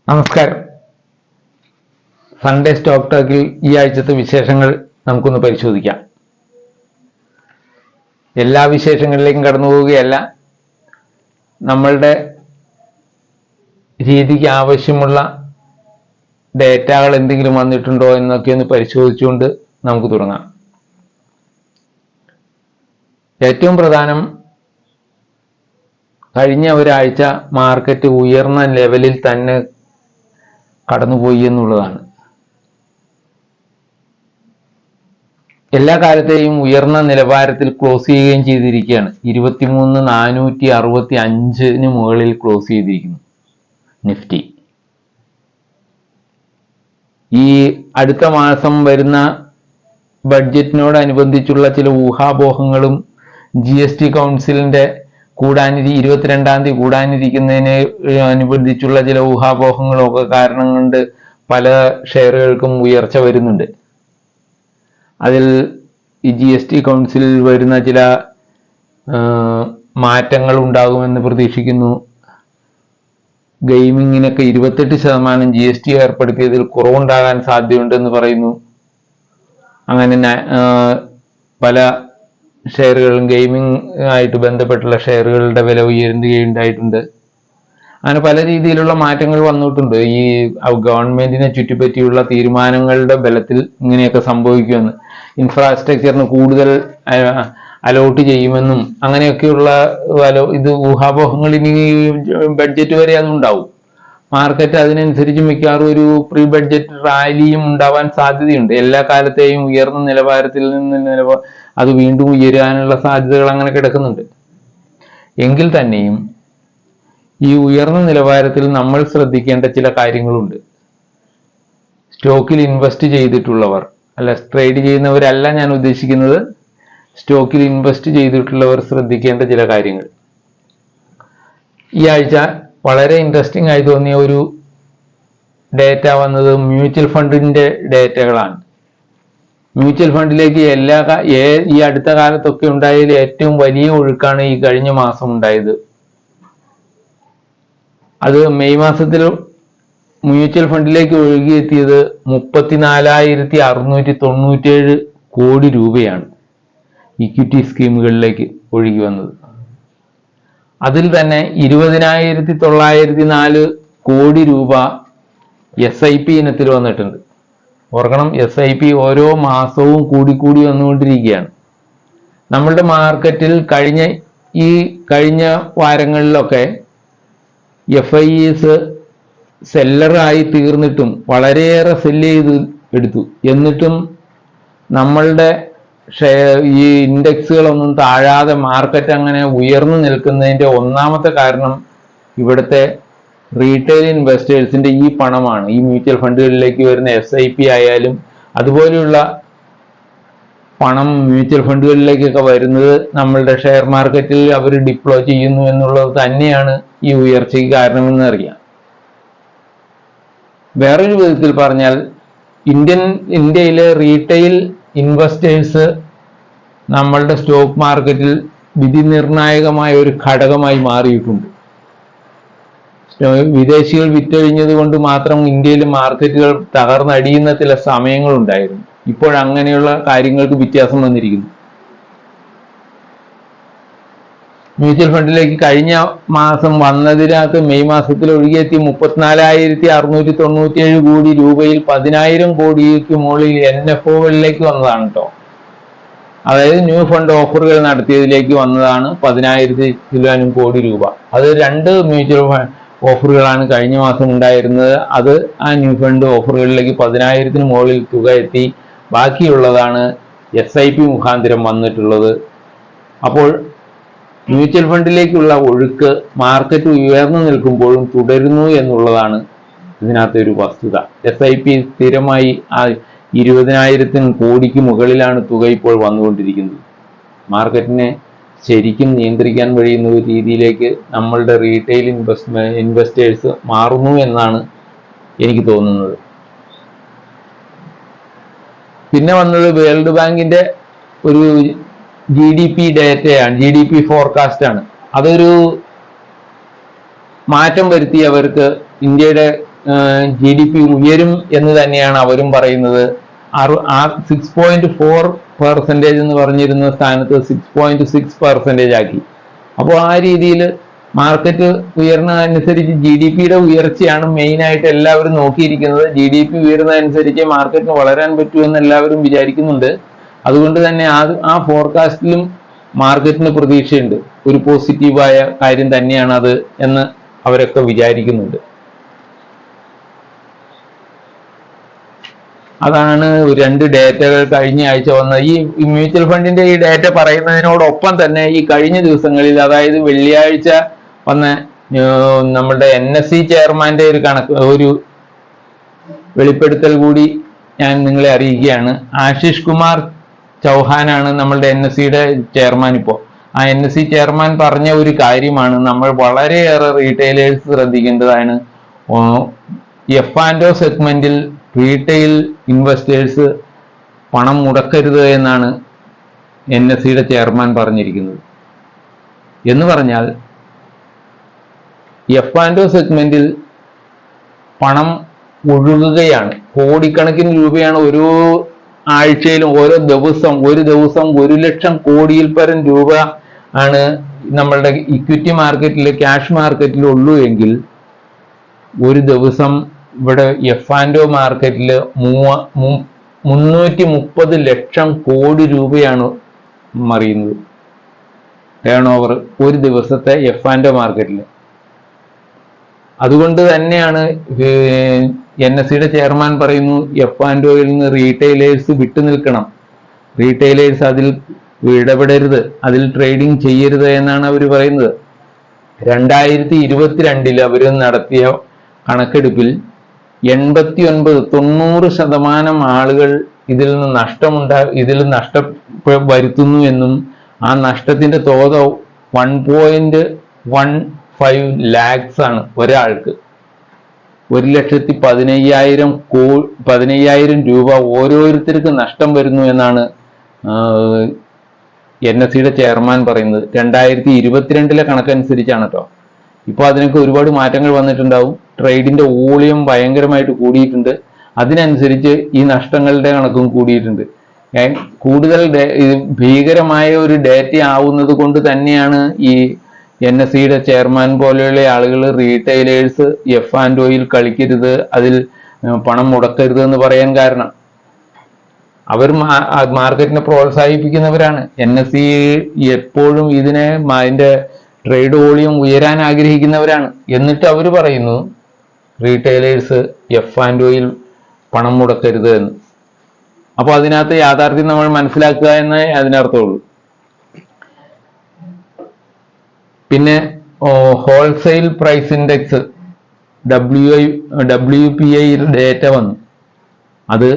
നമസ്കാരം. Sunday stock ടോക്കിൽ ഈ ആഴ്ചത്തെ വിശേഷങ്ങൾ നമുക്കൊന്ന് പരിശോധിക്കാം. എല്ലാ വിശേഷങ്ങളിലേക്കും കടന്നു പോവുകയല്ല, നമ്മളുടെ രീതിക്ക് ആവശ്യമുള്ള ഡേറ്റകൾ എന്തെങ്കിലും വന്നിട്ടുണ്ടോ എന്നൊക്കെ ഒന്ന് പരിശോധിച്ചുകൊണ്ട് നമുക്ക് തുടങ്ങാം. ഏറ്റവും പ്രധാനം, കഴിഞ്ഞ ഒരാഴ്ച മാർക്കറ്റ് ഉയർന്ന ലെവലിൽ തന്നെ കടന്നുപോയി എന്നുള്ളതാണ്. എല്ലാ കാലത്തെയും ഉയർന്ന നിലവാരത്തിൽ ക്ലോസ് ചെയ്യുകയും ചെയ്തിരിക്കുകയാണ്. 23,465 മുകളിൽ ക്ലോസ് ചെയ്തിരിക്കുന്നു നിഫ്റ്റി. ഈ അടുത്ത മാസം വരുന്ന ബഡ്ജറ്റിനോടനുബന്ധിച്ചുള്ള ചില ഊഹാപോഹങ്ങളും GST കൗൺസിലിന്റെ 22-ാം തീയതി കൂടാനിരിക്കുന്നതിനെ അനുബന്ധിച്ചുള്ള ചില ഊഹാപോഹങ്ങളും ഒക്കെ കാരണം കൊണ്ട് പല ഷെയറുകൾക്കും ഉയർച്ച വരുന്നുണ്ട്. അതിൽ ഈ GST കൗൺസിലിൽ വരുന്ന ചില മാറ്റങ്ങൾ ഉണ്ടാകുമെന്ന് പ്രതീക്ഷിക്കുന്നു. ഗെയിമിങ്ങിനൊക്കെ 28% GST ഏർപ്പെടുത്തിയതിൽ കുറവുണ്ടാകാൻ സാധ്യതയുണ്ടെന്ന് പറയുന്നു. അങ്ങനെ പല ഷെയറുകളും, ഗെയിമിംഗ് ആയിട്ട് ബന്ധപ്പെട്ടുള്ള ഷെയറുകളുടെ വില ഉയരുകയുണ്ടായിട്ടുണ്ട്. അങ്ങനെ പല രീതിയിലുള്ള മാറ്റങ്ങൾ വന്നിട്ടുണ്ട്. ഈ ഗവൺമെന്റിനെ ചുറ്റിപ്പറ്റിയുള്ള തീരുമാനങ്ങളുടെ ബലത്തിൽ ഇങ്ങനെയൊക്കെ സംഭവിക്കുമെന്ന്, ഇൻഫ്രാസ്ട്രക്ചറിന് കൂടുതൽ അലോട്ട് ചെയ്യുമെന്നും അങ്ങനെയൊക്കെയുള്ള ഇത് ഊഹാപോഹങ്ങൾ ഇനി ബഡ്ജറ്റ് വരെ അതുണ്ടാവും. മാർക്കറ്റ് അതിനനുസരിച്ച് മിക്കവാറും ഒരു പ്രീ ബഡ്ജറ്റ് റാലിയും ഉണ്ടാവാൻ സാധ്യതയുണ്ട്. എല്ലാ കാലത്തെയും ഉയർന്ന നിലവാരത്തിൽ നിന്ന് അത് വീണ്ടും ഉയരാനുള്ള സാധ്യതകൾ അങ്ങനെ കിടക്കുന്നുണ്ട്. എങ്കിൽ തന്നെയും ഈ ഉയർന്ന നിലവാരത്തിൽ നമ്മൾ ശ്രദ്ധിക്കേണ്ട ചില കാര്യങ്ങളുണ്ട്. സ്റ്റോക്കിൽ ഇൻവെസ്റ്റ് ചെയ്തിട്ടുള്ളവർ, ട്രേഡ് ചെയ്യുന്നവരല്ല ഞാൻ ഉദ്ദേശിക്കുന്നത്, സ്റ്റോക്കിൽ ഇൻവെസ്റ്റ് ചെയ്തിട്ടുള്ളവർ ശ്രദ്ധിക്കേണ്ട ചില കാര്യങ്ങൾ. ഈ ആഴ്ച വളരെ ഇൻട്രസ്റ്റിംഗ് ആയി തോന്നിയ ഒരു ഡേറ്റ വന്നത് മ്യൂച്വൽ ഫണ്ടിന്റെ ഡേറ്റകളാണ്. മ്യൂച്വൽ ഫണ്ടിലേക്ക് ഈ അടുത്ത കാലത്തൊക്കെ ഉണ്ടായതിൽ ഏറ്റവും വലിയ ഒഴുക്കാണ് ഈ കഴിഞ്ഞ മാസം ഉണ്ടായത്. അത് മെയ് മാസത്തിൽ മ്യൂച്വൽ ഫണ്ടിലേക്ക് ഒഴുകിയെത്തിയത് 34,697 കോടി രൂപയാണ് ഇക്വിറ്റി സ്കീമുകളിലേക്ക് ഒഴുകി വന്നത്. അതിൽ തന്നെ 20,904 കോടി രൂപ SIP ഇനത്തിൽ വന്നിട്ടുണ്ട്. ഓർക്കണം, SIP ഓരോ മാസവും കൂടി വന്നുകൊണ്ടിരിക്കുകയാണ്. നമ്മളുടെ മാർക്കറ്റിൽ കഴിഞ്ഞ വാരങ്ങളിലൊക്കെ FIEs സെല്ലറായി തീർന്നിട്ടും വളരെയേറെ സെല്ല് ചെയ്ത് എടുത്തു. എന്നിട്ടും നമ്മളുടെ ഈ ഇൻഡെക്സുകളൊന്നും താഴാതെ മാർക്കറ്റ് അങ്ങനെ ഉയർന്നു നിൽക്കുന്നതിൻ്റെ ഒന്നാമത്തെ കാരണം ഇവിടുത്തെ റീറ്റെയിൽ ഇൻവെസ്റ്റേഴ്സിന്റെ ഈ പണമാണ്. ഈ മ്യൂച്വൽ ഫണ്ടുകളിലേക്ക് വരുന്ന SIP ആയാലും അതുപോലെയുള്ള പണം മ്യൂച്വൽ ഫണ്ടുകളിലേക്കൊക്കെ വരുന്നത് നമ്മളുടെ ഷെയർ മാർക്കറ്റിൽ അവർ ഡിപ്ലോയ് ചെയ്യുന്നു എന്നുള്ളത് തന്നെയാണ് ഈ ഉയർച്ചയ്ക്ക് കാരണമെന്ന് അറിയാം. വേറൊരു വിധത്തിൽ പറഞ്ഞാൽ, ഇന്ത്യയിലെ റീറ്റെയിൽ ഇൻവെസ്റ്റേഴ്സ് നമ്മളുടെ സ്റ്റോക്ക് മാർക്കറ്റിൽ വിധിനിർണായകമായ ഒരു ഘടകമായി മാറിയിട്ടുണ്ട്. വിദേശികൾ വിറ്റഴിഞ്ഞത് കൊണ്ട് മാത്രം ഇന്ത്യയിൽ മാർക്കറ്റുകൾ തകർന്നടിയുന്ന ചില സമയങ്ങളുണ്ടായിരുന്നു. ഇപ്പോഴങ്ങനെയുള്ള കാര്യങ്ങൾക്ക് വ്യത്യാസം വന്നിരിക്കുന്നു. മ്യൂച്വൽ ഫണ്ടിലേക്ക് കഴിഞ്ഞ മാസം വന്നതിനകത്ത് മെയ് മാസത്തിൽ ഒഴുകിയെത്തി 34,697 കോടി രൂപയിൽ 10,000 കോടിക്ക് മുകളിൽ NFOകളിലേക്ക് വന്നതാണ് കേട്ടോ. അതായത് ന്യൂ ഫണ്ട് ഓഫറുകൾ നടത്തിയതിലേക്ക് വന്നതാണ് 10,000 കോടി രൂപ. അത് 2 മ്യൂച്വൽ ഫണ്ട് ഓഫറുകളാണ് കഴിഞ്ഞ മാസം ഉണ്ടായിരുന്നത്. അത് ആ ന്യൂ ഫണ്ട് ഓഫറുകളിലേക്ക് 10,000 മുകളിൽ തുക എത്തി. ബാക്കിയുള്ളതാണ് SIP മുഖാന്തരം വന്നിട്ടുള്ളത്. അപ്പോൾ മ്യൂച്വൽ ഫണ്ടിലേക്കുള്ള ഒഴുക്ക് മാർക്കറ്റ് ഉയർന്നു നിൽക്കുമ്പോഴും തുടരുന്നു എന്നുള്ളതാണ് ഇതിനകത്തെ ഒരു വസ്തുത. SIP സ്ഥിരമായി ആ 20,000 കോടിക്ക് മുകളിലാണ് തുക ഇപ്പോൾ വന്നുകൊണ്ടിരിക്കുന്നത്. മാർക്കറ്റിനെ ശരിക്കും നിയന്ത്രിക്കാൻ കഴിയുന്ന ഒരു രീതിയിലേക്ക് നമ്മളുടെ റീറ്റെയിൽ ഇൻവെസ്റ്റേഴ്സ് മാറുന്നു എന്നാണ് എനിക്ക് തോന്നുന്നത്. പിന്നെ വന്നത് വേൾഡ് ബാങ്കിന്റെ ഒരു GDP ഡേറ്റയാണ്, GDP ഫോർകാസ്റ്റ് ആണ്. അതൊരു മാറ്റം വരുത്തി അവർക്ക് ഇന്ത്യയുടെ GDP ഉയരും എന്ന് തന്നെയാണ് അവരും പറയുന്നത്. 6.4% എന്ന് പറഞ്ഞിരുന്ന സ്ഥാനത്ത് 6.6% ആക്കി. അപ്പോൾ ആ രീതിയിൽ മാർക്കറ്റ് ഉയർന്നതനുസരിച്ച് GDP-യുടെ ഉയർച്ചയാണ് മെയിനായിട്ട് എല്ലാവരും നോക്കിയിരിക്കുന്നത്. GDP ഉയർന്നതനുസരിച്ച് മാർക്കറ്റിന് വളരാൻ പറ്റുമെന്ന് എല്ലാവരും വിചാരിക്കുന്നുണ്ട്. അതുകൊണ്ട് തന്നെ ആ ഫോർകാസ്റ്റിലും മാർക്കറ്റിന് പ്രതീക്ഷയുണ്ട്. ഒരു പോസിറ്റീവായ കാര്യം തന്നെയാണ് അത് എന്ന് അവരൊക്കെ വിചാരിക്കുന്നുണ്ട്. അതാണ് 2 ഡേറ്റകൾ കഴിഞ്ഞ ആഴ്ച വന്ന ഈ മ്യൂച്വൽ ഫണ്ടിന്റെ ഈ ഡേറ്റ പറയുന്നതിനോടൊപ്പം തന്നെ ഈ കഴിഞ്ഞ ദിവസങ്ങളിൽ, അതായത് വെള്ളിയാഴ്ച വന്ന നമ്മുടെ NSE ചെയർമാന്റെ ഒരു വെളിപ്പെടുത്തൽ കൂടി ഞാൻ നിങ്ങളെ അറിയിക്കുകയാണ്. ആശിഷ് കുമാർ ചൗഹാനാണ് നമ്മളുടെ NSE-യുടെ ചെയർമാൻ. ഇപ്പോൾ ആ NSE ചെയർമാൻ പറഞ്ഞ ഒരു കാര്യമാണ് നമ്മൾ വളരെയേറെ റീറ്റെയിലേഴ്സ് ശ്രദ്ധിക്കേണ്ടതാണ്. F&O സെഗ്മെന്റിൽ റീറ്റെയിൽ ഇൻവെസ്റ്റേഴ്സ് പണം മുടക്കരുത് എന്നാണ് NSE-യുടെ ചെയർമാൻ പറഞ്ഞിരിക്കുന്നത്. എന്ന് പറഞ്ഞാൽ F&O സെഗ്മെന്റിൽ പണം ഒഴുകുകയാണ്. കോടിക്കണക്കിന് രൂപയാണ് ഓരോ ആഴ്ചയിലും ഒരു ദിവസം 1 ലക്ഷം കോടിയിൽ പരം രൂപ ആണ് നമ്മളുടെ ഇക്വിറ്റി മാർക്കറ്റിൽ, ക്യാഷ് മാർക്കറ്റിൽ ഉള്ളൂ എങ്കിൽ ഒരു ദിവസം ഇവിടെ F&O മാർക്കറ്റിൽ 330 ലക്ഷം കോടി രൂപയാണ് മറിയുന്നത്, ടേൺ ഓവർ ഒരു ദിവസത്തെ F&O മാർക്കറ്റിൽ. അതുകൊണ്ട് തന്നെയാണ് NSE-യുടെ ചെയർമാൻ പറയുന്നു F&Oയിൽ നിന്ന് റീറ്റെയിലേഴ്സ് വിട്ടുനിൽക്കണം, റീറ്റെയിലേഴ്സ് അതിൽ ഇടപെടരുത്, അതിൽ ട്രേഡിംഗ് ചെയ്യരുത് എന്നാണ് അവർ പറയുന്നത്. 2022 അവർ നടത്തിയ കണക്കെടുപ്പിൽ 90% ആളുകൾ ഇതിൽ നഷ്ടം വരുത്തുന്നു എന്നും ആ നഷ്ടത്തിന്റെ തോത് 1.15 lakhs ആണ് ഒരാൾക്ക്. 1,15,000 രൂപ ഓരോരുത്തർക്ക് നഷ്ടം വരുന്നു എന്നാണ് NSE-യുടെ ചെയർമാൻ പറയുന്നത്. 2022 കണക്കനുസരിച്ചാണ് കേട്ടോ. ഇപ്പോൾ അതിനൊക്കെ ഒരുപാട് മാറ്റങ്ങൾ വന്നിട്ടുണ്ടാവും. ട്രേഡിന്റെ വോളിയം ഭയങ്കരമായിട്ട് കൂടിയിട്ടുണ്ട്. അതിനനുസരിച്ച് ഈ നഷ്ടങ്ങളുടെ കണക്കും കൂടിയിട്ടുണ്ട്. കൂടുതൽ ഭീകരമായ ഒരു ഡേറ്റ ആവുന്നത് കൊണ്ട് തന്നെയാണ് ഈ NSE-യുടെ ചെയർമാൻ പോലെയുള്ള ആളുകൾ റീറ്റെയിലേഴ്സ് F&Oയിൽ കളിക്കരുത്, അതിൽ പണം മുടക്കരുത് എന്ന് പറയാൻ കാരണം. അവർ മാർക്കറ്റിനെ പ്രോത്സാഹിപ്പിക്കുന്നവരാണ്. NSE എപ്പോഴും അതിന്റെ ട്രേഡ് വോളിയം ഉയരാൻ ആഗ്രഹിക്കുന്നവരാണ്. എന്നിട്ട് അവർ പറയുന്നു റീറ്റെയിലേഴ്സ് F&Oയിൽ പണം മുടക്കരുത് എന്ന്. അപ്പോൾ അതിനകത്ത് യാഥാർത്ഥ്യം നമ്മൾ മനസ്സിലാക്കുക എന്നേ അതിനർത്ഥമുള്ളൂ. പിന്നെ wholesale price index WPI data വന്നു. അത്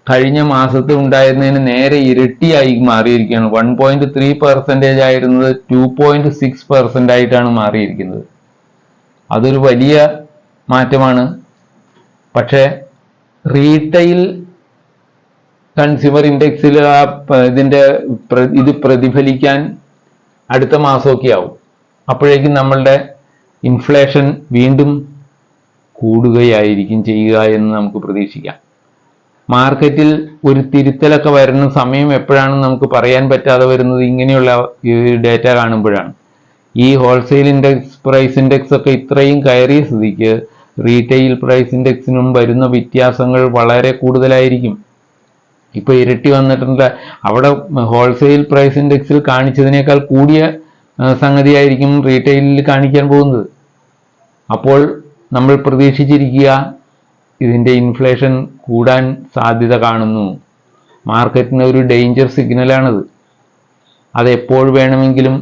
കഴിഞ്ഞ മാസത്തിൽ ഉണ്ടായിരുന്നതിന് നേരെ ഇരട്ടിയായി മാറിയിരിക്കുകയാണ്. 1.3% ആയിരുന്നത് 2.6% ആയിട്ടാണ് മാറിയിരിക്കുന്നത്. അതൊരു വലിയ മാറ്റമാണ്. പക്ഷേ റീറ്റെയിൽ കൺസ്യൂമർ ഇൻഡെക്സിൽ ഇത് പ്രതിഫലിക്കാൻ അടുത്ത മാസമൊക്കെ ആവും. അപ്പോഴേക്കും നമ്മളുടെ ഇൻഫ്ലേഷൻ വീണ്ടും കൂടുകയായിരിക്കും ചെയ്യുക എന്ന് നമുക്ക് പ്രതീക്ഷിക്കാം. മാർക്കറ്റിൽ ഒരു തിരുത്തലൊക്കെ വരുന്ന സമയം എപ്പോഴാണെന്ന് നമുക്ക് പറയാൻ പറ്റാതെ വരുന്നത് ഇങ്ങനെയുള്ള ഡേറ്റ കാണുമ്പോഴാണ്. ഈ ഹോൾസെയിൽ പ്രൈസ് ഇൻഡെക്സ് ഒക്കെ ഇത്രയും കയറിയ സ്ഥിതിക്ക് റീറ്റെയിൽ പ്രൈസ് ഇൻഡെക്സിനും വരുന്ന വ്യത്യാസങ്ങൾ വളരെ കൂടുതലായിരിക്കും. ഇപ്പൊ ഇരട്ടി വന്നിട്ടുണ്ട്. അവിടെ ഹോൾസെയിൽ പ്രൈസ് ഇൻഡെക്സിൽ കാണിച്ചതിനേക്കാൾ കൂടിയ സംഗതിയായിരിക്കും റീറ്റെയിലിൽ കാണിക്കാൻ പോകുന്നത്. അപ്പോൾ നമ്മൾ പ്രതീക്ഷിച്ചിരിക്കുക ഇതിൻ്റെ ഇൻഫ്ലേഷൻ കൂടാൻ സാധ്യത കാണുന്നു. മാർക്കറ്റിന് ഒരു ഡേഞ്ചർ സിഗ്നലാണത്. അത് എപ്പോൾ വേണമെങ്കിലും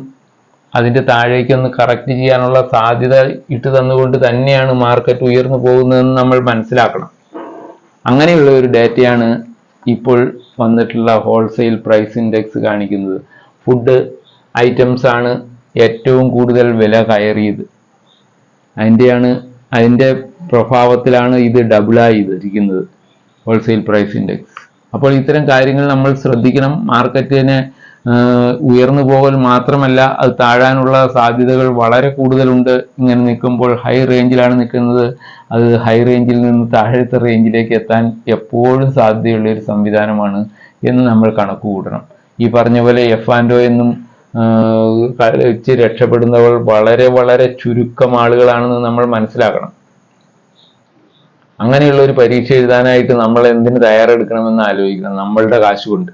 അതിൻ്റെ താഴേക്കൊന്ന് കറക്റ്റ് ചെയ്യാനുള്ള സാധ്യത ഇട്ട് തന്നുകൊണ്ട് തന്നെയാണ് മാർക്കറ്റ് ഉയർന്നു പോകുന്നതെന്ന് നമ്മൾ മനസ്സിലാക്കണം. അങ്ങനെയുള്ള ഒരു ഡേറ്റയാണ് ഇപ്പോൾ വന്നിട്ടുള്ള ഹോൾസെയിൽ പ്രൈസ് ഇൻഡെക്സ് കാണിക്കുന്നത്. ഫുഡ് ഐറ്റംസ് ആണ് ഏറ്റവും കൂടുതൽ വില കയറിയത്. അതിൻ്റെ പ്രഭാവത്തിലാണ് ഇത് ഡബിളായി ഇരിക്കുന്നത് ഹോൾസെയിൽ പ്രൈസ് ഇൻഡെക്സ്. അപ്പോൾ ഇത്തരം കാര്യങ്ങൾ നമ്മൾ ശ്രദ്ധിക്കണം. മാർക്കറ്റിനെ ഉയർന്നു പോകൽ മാത്രമല്ല, അത് താഴാനുള്ള സാധ്യതകൾ വളരെ കൂടുതലുണ്ട്. ഇങ്ങനെ നിൽക്കുമ്പോൾ ഹൈ റേഞ്ചിലാണ് നിൽക്കുന്നത്. അത് ഹൈ റേഞ്ചിൽ നിന്ന് താഴത്തെ റേഞ്ചിലേക്ക് എത്താൻ എപ്പോഴും സാധ്യതയുള്ള ഒരു സംവിധാനമാണ് എന്ന് നമ്മൾ കണക്ക് കൂട്ടണം. ഈ പറഞ്ഞ പോലെ എഫ് ആൻഡ് ഒ എന്നും കളിച്ച് രക്ഷപ്പെടുന്നവർ വളരെ വളരെ ചുരുക്കം ആളുകളാണെന്ന് നമ്മൾ മനസ്സിലാക്കണം. അങ്ങനെയുള്ള ഒരു പരീക്ഷ എഴുതാനായിട്ട് നമ്മൾ എന്തിന് തയ്യാറെടുക്കണമെന്ന് ആലോചിക്കണം, നമ്മളുടെ കാശ് കൊണ്ട്.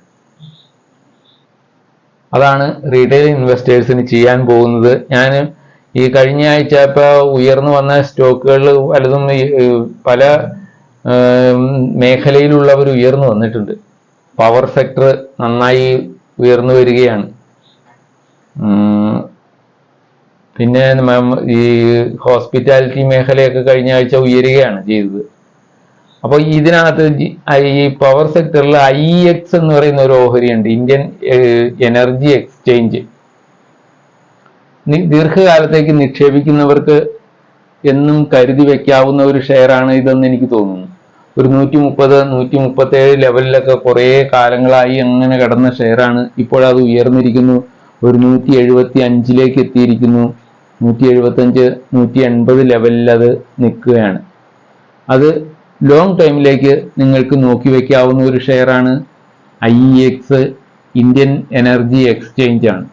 അതാണ് റീറ്റെയിൽ ഇൻവെസ്റ്റേഴ്സിന് ചെയ്യാൻ പോകുന്നത്. ഞാൻ ഈ കഴിഞ്ഞ ആഴ്ച ഇപ്പോൾ ഉയർന്നു വന്ന സ്റ്റോക്കുകളിൽ പലതും പല മേഖലയിലുള്ളവർ ഉയർന്നു വന്നിട്ടുണ്ട്. പവർ സെക്ടർ നന്നായി ഉയർന്നു വരികയാണ്. പിന്നെ ഈ ഹോസ്പിറ്റാലിറ്റി മേഖലയൊക്കെ കഴിഞ്ഞ ആഴ്ച ഉയരുകയാണ് ചെയ്തത്. അപ്പോൾ ഇതിനകത്ത് ഈ പവർ സെക്ടറിൽ IEX എന്ന് പറയുന്ന ഒരു ഓഹരിയുണ്ട്, ഇന്ത്യൻ എനർജി എക്സ്ചേഞ്ച്. ദീർഘകാലത്തേക്ക് നിക്ഷേപിക്കുന്നവർക്ക് എന്നും കരുതി വെക്കാവുന്ന ഒരു ഷെയറാണ് ഇതെന്ന് എനിക്ക് തോന്നുന്നു. ഒരു 130, 137 ലെവലിലൊക്കെ കുറേ കാലങ്ങളായി അങ്ങനെ കിടന്ന ഷെയറാണ്. ഇപ്പോഴത് ഉയർന്നിരിക്കുന്നു, ഒരു 175 എത്തിയിരിക്കുന്നു. 175, 180 ലെവലിൽ അത് നിൽക്കുകയാണ്. അത് ലോങ് ടൈമിലേക്ക് നിങ്ങൾക്ക് നോക്കി വെക്കാവുന്ന ഒരു ഷെയറാണ്. IEX ഇന്ത്യൻ എനർജി എക്സ്ചേഞ്ച് ആണ്.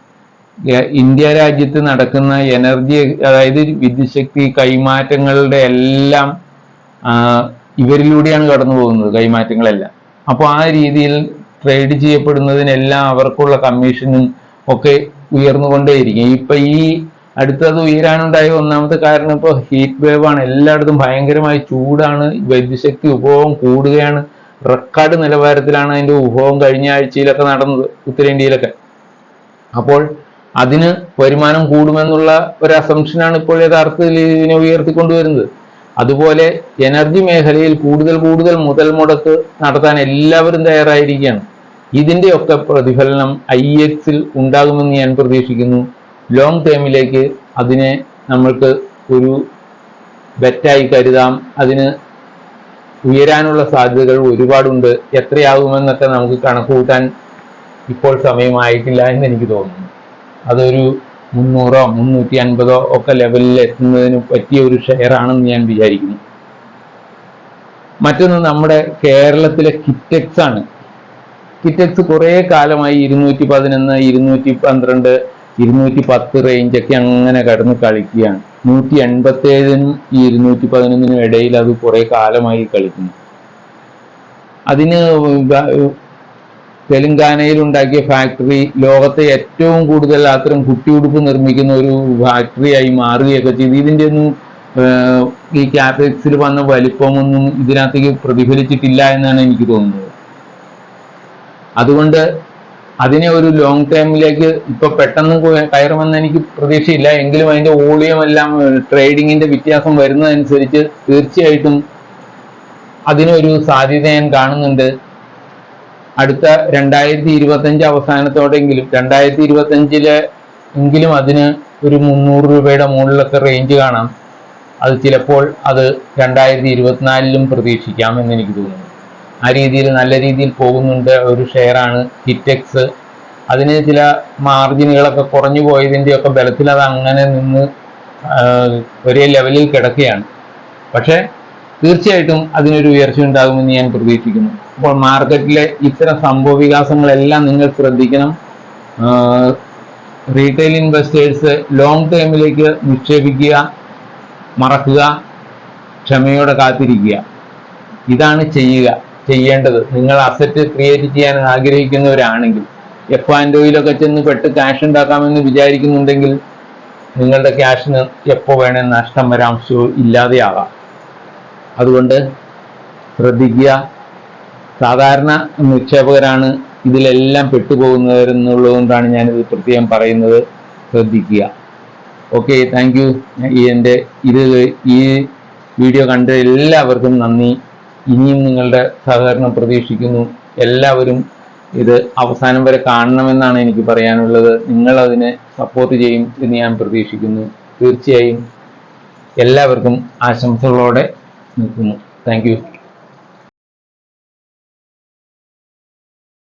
ഇന്ത്യ രാജ്യത്ത് നടക്കുന്ന എനർജി, അതായത് വിദ്യുച്ഛക്തി കൈമാറ്റങ്ങളുടെ എല്ലാം ഇവരിലൂടെയാണ് കടന്നു പോകുന്നത്, കൈമാറ്റങ്ങളെല്ലാം. അപ്പോൾ ആ രീതിയിൽ ട്രേഡ് ചെയ്യപ്പെടുന്നതിനെല്ലാം അവർക്കുള്ള കമ്മീഷനും ഒക്കെ ഉയർന്നുകൊണ്ടേയിരിക്കും. ഇപ്പൊ ഈ അടുത്തത് ഉയരാനുണ്ടായ ഒന്നാമത്തെ കാരണം ഇപ്പോൾ ഹീറ്റ് വേവ് ആണ്. എല്ലായിടത്തും ഭയങ്കരമായി ചൂടാണ്, വൈദ്യുശക്തി ഉപഭോഗം കൂടുകയാണ്. റെക്കോർഡ് നിലവാരത്തിലാണ് അതിന്റെ ഉപഭോഗം കഴിഞ്ഞ ആഴ്ചയിലൊക്കെ നടന്നത്, ഉത്തരേന്ത്യയിലൊക്കെ. അപ്പോൾ അതിന് വരുമാനം കൂടുമെന്നുള്ള ഒരു അസംഷനാണ് ഇപ്പോൾ യഥാർത്ഥത്തിൽ ഇതിനെ ഉയർത്തിക്കൊണ്ടുവരുന്നത്. അതുപോലെ എനർജി മേഖലയിൽ കൂടുതൽ മുതൽ മുടക്ക് നടത്താൻ എല്ലാവരും തയ്യാറായിരിക്കുകയാണ്. ഇതിൻ്റെയൊക്കെ പ്രതിഫലനം IEX-ൽ ഉണ്ടാകുമെന്ന് ഞാൻ പ്രതീക്ഷിക്കുന്നു. ലോങ് ടേമിലേക്ക് അതിനെ നമ്മൾക്ക് ഒരു ബെറ്റായി കരുതാം. അതിന് ഉയരാനുള്ള സാധ്യതകൾ ഒരുപാടുണ്ട്. എത്രയാകുമെന്നൊക്കെ നമുക്ക് കണക്ക് കൂട്ടാൻ ഇപ്പോൾ സമയമായിട്ടില്ല എന്ന് എനിക്ക് തോന്നുന്നു. അതൊരു 300, 350 ഒക്കെ ലെവലിൽ എത്തുന്നതിന് പറ്റിയ ഒരു ഷെയർ ആണെന്ന് ഞാൻ വിചാരിക്കുന്നു. മറ്റൊന്ന് നമ്മുടെ കേരളത്തിലെ കിറ്റെക്സ് ആണ്. കിറ്റെക്സ് കുറേ കാലമായി 211, 212, 210 റേഞ്ചൊക്കെ അങ്ങനെ കടന്ന് കളിക്കുകയാണ്. 187-നും 211-നും ഇടയിൽ അത് കുറേ കാലമായി കളിക്കുന്നു. അതിന് തെലങ്കാനയിൽ ഉണ്ടാക്കിയ ഫാക്ടറി ലോകത്തെ ഏറ്റവും കൂടുതൽ അത്തരം കുട്ടിയുടുപ്പ് നിർമ്മിക്കുന്ന ഒരു ഫാക്ടറിയായി മാറുകയൊക്കെ ചെയ്തു. ഇതിൻ്റെ ഒന്നും ഈ ക്യാപെക്സിൽ വന്ന വലിപ്പമൊന്നും ഇതിനകത്തേക്ക് പ്രതിഫലിച്ചിട്ടില്ല എന്നാണ് എനിക്ക് തോന്നുന്നത്. അതുകൊണ്ട് അതിനെ ഒരു ലോങ് ടൈമിലേക്ക് ഇപ്പൊ പെട്ടെന്ന് കയറുമെന്ന് എനിക്ക് പ്രതീക്ഷയില്ല. എങ്കിലും അതിന്റെ വോളിയം എല്ലാം ട്രേഡിങ്ങിന്റെ വ്യത്യാസം വരുന്നതനുസരിച്ച് തീർച്ചയായിട്ടും അതിനൊരു സാധ്യത ഞാൻ കാണുന്നുണ്ട്. അടുത്ത 2025 അവസാനത്തോടെങ്കിലും 2025 എങ്കിലും അതിന് ഒരു 300 രൂപയുടെ മുകളിലൊക്കെ റേഞ്ച് കാണാം. അത് ചിലപ്പോൾ അത് 2024-ലും പ്രതീക്ഷിക്കാം എന്ന് എനിക്ക് തോന്നുന്നു. ആ രീതിയിൽ നല്ല രീതിയിൽ പോകുന്നുണ്ട് ഒരു ഷെയറാണ് കിറ്റെക്സ്. അതിന് ചില മാർജിനുകളൊക്കെ കുറഞ്ഞു പോയതിൻ്റെയൊക്കെ ബലത്തിൽ അത് അങ്ങനെ നിന്ന് ഒരേ ലെവലിൽ കിടക്കുകയാണ്. പക്ഷെ തീർച്ചയായിട്ടും അതിനൊരു ഉയർച്ച ഉണ്ടാകുമെന്ന് ഞാൻ പ്രതീക്ഷിക്കുന്നു. അപ്പോൾ മാർക്കറ്റിലെ ഇത്തരം സംഭവ വികാസങ്ങളെല്ലാം നിങ്ങൾ ശ്രദ്ധിക്കണം. റീറ്റെയിൽ ഇൻവെസ്റ്റേഴ്സ് ലോങ് ടൈമിലേക്ക് നിക്ഷേപിക്കുക, മറക്കുക, ക്ഷമയോടെ കാത്തിരിക്കുക. ഇതാണ് ചെയ്യേണ്ടത്. നിങ്ങൾ അസറ്റ് ക്രിയേറ്റ് ചെയ്യാൻ ആഗ്രഹിക്കുന്നവരാണെങ്കിൽ, എഫ് ആൻഡ് ഒയിലൊക്കെ ചെന്ന് പെട്ട് ക്യാഷ് ഉണ്ടാക്കാമെന്ന് വിചാരിക്കുന്നുണ്ടെങ്കിൽ നിങ്ങളുടെ ക്യാഷിന് എപ്പോൾ വേണേൽ നഷ്ടം വരാം, ഇല്ലാതെയാകാം. അതുകൊണ്ട് ശ്രദ്ധിക്കുക. സാധാരണ നിക്ഷേപകരാണ് ഇതിലെല്ലാം പെട്ടുപോകുന്നവരെന്നുള്ളതുകൊണ്ടാണ് ഞാനിത് പ്രത്യേകം പറയുന്നത്. ശ്രദ്ധിക്കുക. Okay, thank you. ഈ വീഡിയോ കണ്ട എല്ലാവർക്കും നന്ദി. ഇനിയും നിങ്ങളുടെ സഹകരണം പ്രതീക്ഷിക്കുന്നു. എല്ലാവരും ഇത് അവസാനം വരെ കാണണമെന്നാണ് എനിക്ക് പറയാനുള്ളത്. നിങ്ങളതിനെ സപ്പോർട്ട് ചെയ്യും എന്ന് ഞാൻ പ്രതീക്ഷിക്കുന്നു. തീർച്ചയായും എല്ലാവർക്കും ആശംസകളോടെ നിൽക്കുന്നു. Thank you.